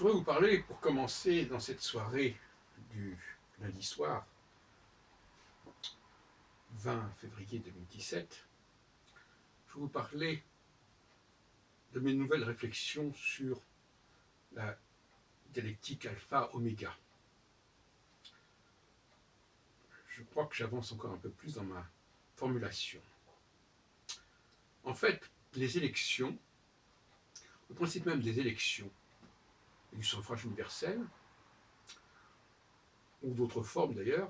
voudrais vous parler, pour commencer dans cette soirée du lundi soir, 20 février 2017, je vais vous parler de mes nouvelles réflexions sur la dialectique alpha-oméga. Je crois que j'avance encore un peu plus dans ma formulation. En fait, les élections, le principe même des élections et du suffrage universel, ou d'autres formes d'ailleurs,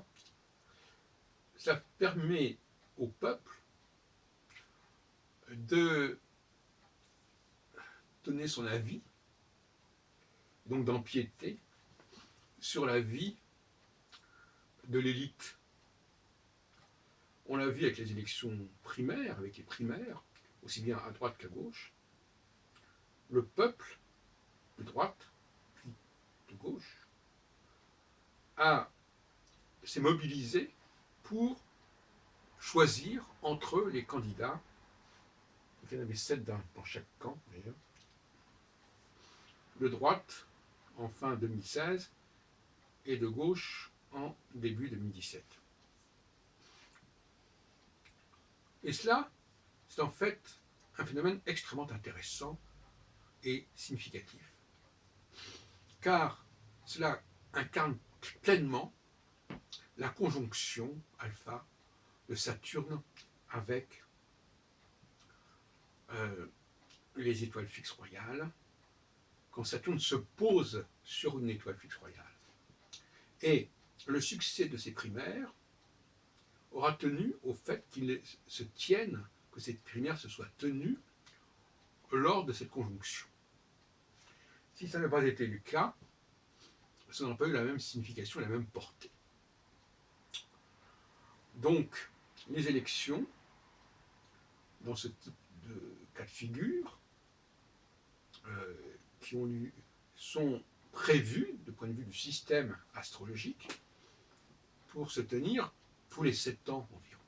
ça permet au peuple de donner son avis, donc d'empiéter sur la vie de l'élite. On l'a vu avec les élections primaires, avec les primaires, aussi bien à droite qu'à gauche. Le peuple de droite, puis de gauche, s'est mobilisé pour choisir entre les candidats. Il y en avait 7 dans chaque camp, d'ailleurs. De droite en fin 2016 et de gauche en début 2017. Et cela, c'est en fait un phénomène extrêmement intéressant et significatif, car cela incarne pleinement la conjonction alpha de Saturne avec les étoiles fixes royales, quand Saturne se pose sur une étoile fixe royale. Et le succès de ces primaires aura tenu au fait qu'il se tienne, que cette primaire se soit tenue lors de cette conjonction. Si ça n'a pas été le cas, ça n'aurait pas eu la même signification, la même portée. Donc, les élections, dans ce type de cas de figure, sont prévues, du point de vue du système astrologique, pour se tenir tous les 7 ans environ,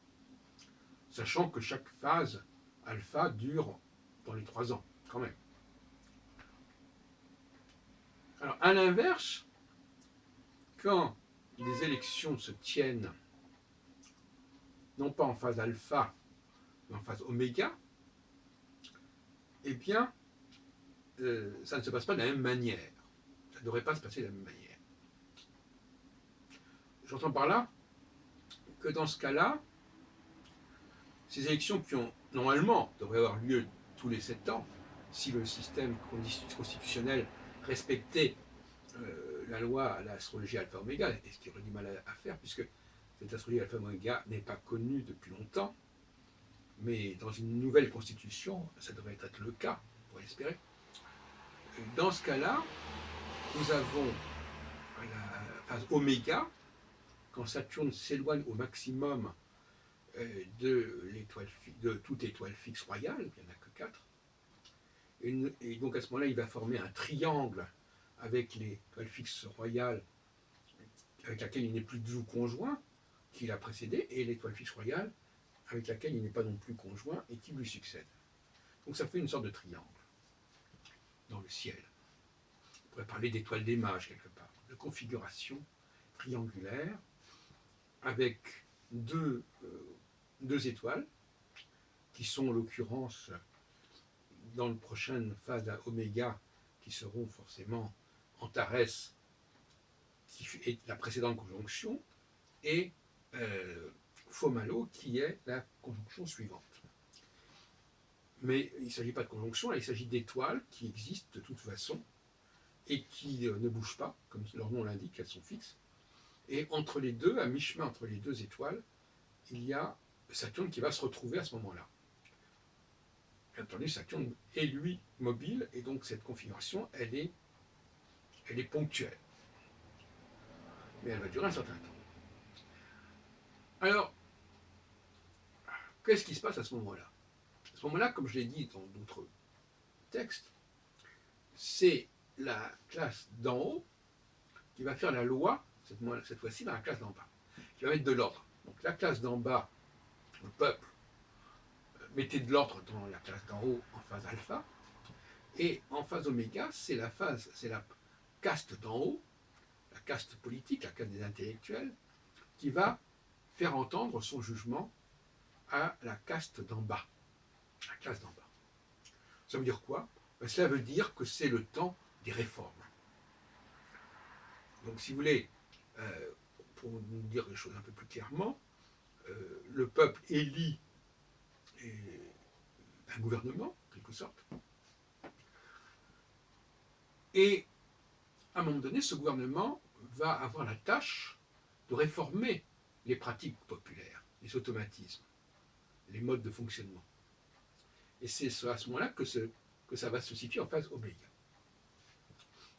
sachant que chaque phase alpha dure dans les 3 ans, quand même. Alors, à l'inverse, quand les élections se tiennent non pas en phase alpha, mais en phase oméga, eh bien, ça ne se passe pas de la même manière. Ça ne devrait pas se passer de la même manière. J'entends par là que dans ce cas-là, ces élections qui normalement devraient avoir lieu tous les 7 ans, si le système constitutionnel respectait la loi, l'astrologie alpha-oméga, et ce qui aurait du mal à faire, puisque cette astrologie alpha-oméga n'est pas connue depuis longtemps, mais dans une nouvelle constitution, ça devrait être le cas, on pourrait espérer. Dans ce cas-là, nous avons la phase oméga, quand Saturne s'éloigne au maximum de toute étoile fixe royale, il n'y en a que 4, et donc à ce moment-là, il va former un triangle avec l'étoile fixe royale avec laquelle il n'est plus du tout conjoint, qui l'a précédé, et l'étoile fixe royale avec laquelle il n'est pas non plus conjoint et qui lui succède. Donc ça fait une sorte de triangle dans le ciel. On pourrait parler d'étoile des mages quelque part, de configuration triangulaire avec deux étoiles qui sont en l'occurrence dans la prochaine phase d'Oméga qui seront forcément Antares qui est la précédente conjonction et Fomalo qui est la conjonction suivante. Mais il ne s'agit pas de conjonction, là, il s'agit d'étoiles qui existent de toute façon et qui ne bougent pas, comme leur nom l'indique, elles sont fixes. Et entre les deux, à mi-chemin entre les deux étoiles, il y a Saturne qui va se retrouver à ce moment-là. Bien entendu, Saturne est lui mobile, et donc cette configuration, elle est ponctuelle. Mais elle va durer un certain temps. Alors, qu'est-ce qui se passe à ce moment-là? À ce moment-là, comme je l'ai dit dans d'autres textes, c'est la classe d'en haut qui va faire la loi, cette fois-ci dans la classe d'en bas, qui va mettre de l'ordre. Donc la classe d'en bas, le peuple, mettez de l'ordre dans la classe d'en haut en phase alpha, et en phase oméga, c'est la caste d'en haut, la caste politique, la caste des intellectuels, qui va faire entendre son jugement à la caste d'en bas, la classe d'en bas. Ça veut dire quoi? Cela veut dire que c'est le temps des réformes. Donc, si vous voulez, pour nous dire les choses un peu plus clairement, le peuple élit un gouvernement, en quelque sorte, et à un moment donné, ce gouvernement va avoir la tâche de réformer les pratiques populaires, les automatismes, les modes de fonctionnement. Et c'est à ce moment-là que ça va se situer en phase oméga.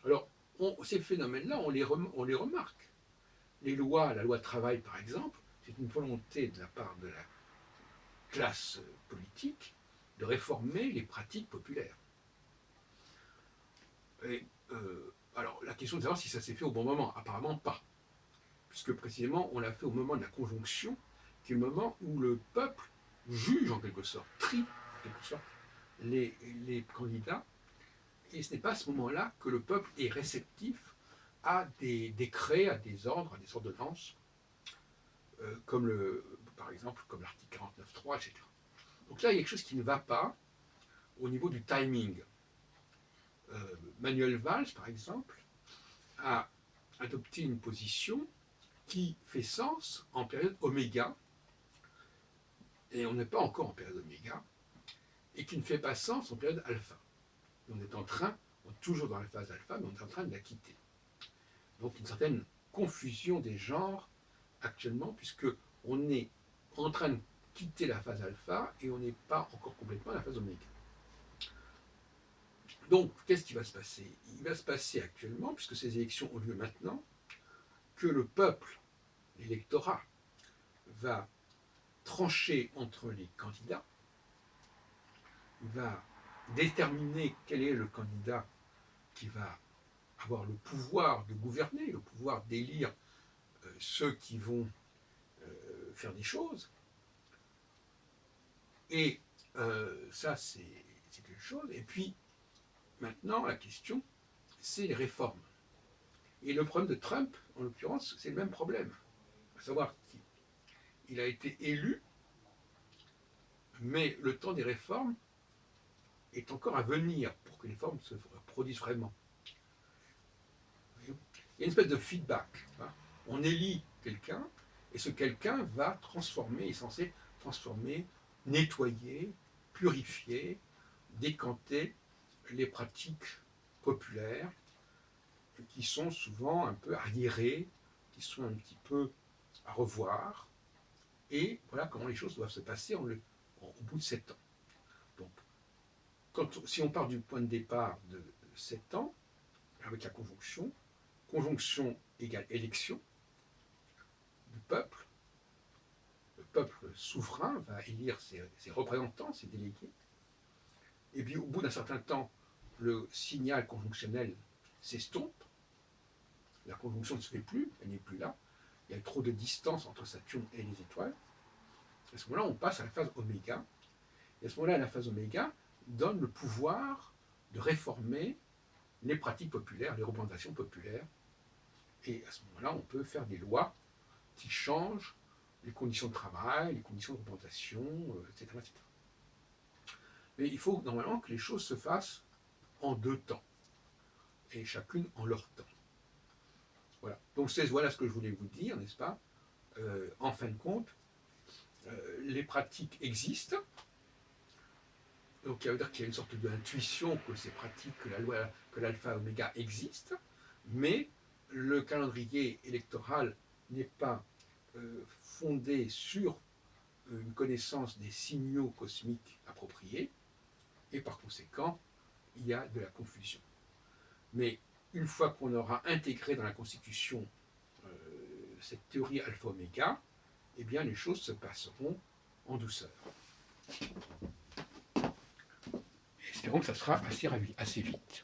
Alors, ces phénomènes-là, on les remarque. Les lois, la loi travail par exemple, c'est une volonté de la part de la classe politique de réformer les pratiques populaires. Et, alors, la question de savoir si ça s'est fait au bon moment, apparemment pas. Puisque précisément, on l'a fait au moment de la conjonction, qui est le moment où le peuple juge en quelque sorte, trie en quelque sorte les candidats. Et ce n'est pas à ce moment-là que le peuple est réceptif à des décrets, à des ordres, à des ordonnances, par exemple comme l'article 49.3, etc. Donc là, il y a quelque chose qui ne va pas au niveau du timing. Manuel Valls, par exemple, a adopté une position qui fait sens en période oméga, et on n'est pas encore en période oméga, et qui ne fait pas sens en période alpha. Et on est toujours dans la phase alpha, mais on est en train de la quitter. Donc une certaine confusion des genres actuellement, puisque on est en train de quitter la phase alpha et on n'est pas encore complètement à la phase oméga. Donc, qu'est-ce qui va se passer? Il va se passer actuellement, puisque ces élections ont lieu maintenant, que le peuple, l'électorat, va trancher entre les candidats, va déterminer quel est le candidat qui va avoir le pouvoir de gouverner, le pouvoir d'élire ceux qui vont faire des choses. Et ça, c'est quelque chose. Et puis, maintenant, la question, c'est les réformes. Et le problème de Trump, en l'occurrence, c'est le même problème. À savoir qu'il a été élu, mais le temps des réformes est encore à venir pour que les réformes se produisent vraiment. Il y a une espèce de feedback. Hein. On élit quelqu'un, et ce quelqu'un va transformer, est censé transformer, nettoyer, purifier, décanter les pratiques populaires qui sont souvent un peu arriérées, qui sont un petit peu à revoir. Et voilà comment les choses doivent se passer au bout de 7 ans. Donc, si on part du point de départ de 7 ans, avec la conjonction, conjonction égale élection du peuple, le peuple souverain va élire ses représentants, ses délégués, et puis au bout d'un certain temps, le signal conjonctionnel s'estompe, la conjonction ne se fait plus, elle n'est plus là, il y a trop de distance entre Saturne et les étoiles. À ce moment-là, on passe à la phase oméga, et à ce moment-là, la phase oméga donne le pouvoir de réformer les pratiques populaires, les représentations populaires, et à ce moment-là, on peut faire des lois qui changent les conditions de travail, les conditions de représentation, etc., etc. Mais il faut normalement que les choses se fassent en 2 temps, et chacune en leur temps. Voilà. Donc voilà ce que je voulais vous dire, n'est-ce pas? En fin de compte, les pratiques existent. Donc ça veut dire qu'il y a une sorte d'intuition que ces pratiques, que l'alpha oméga existe, mais le calendrier électoral n'est pas fondé sur une connaissance des signaux cosmiques appropriés, et par conséquent, il y a de la confusion. Mais une fois qu'on aura intégré dans la Constitution cette théorie alpha-oméga, eh bien les choses se passeront en douceur. Et espérons que ça sera assez vite.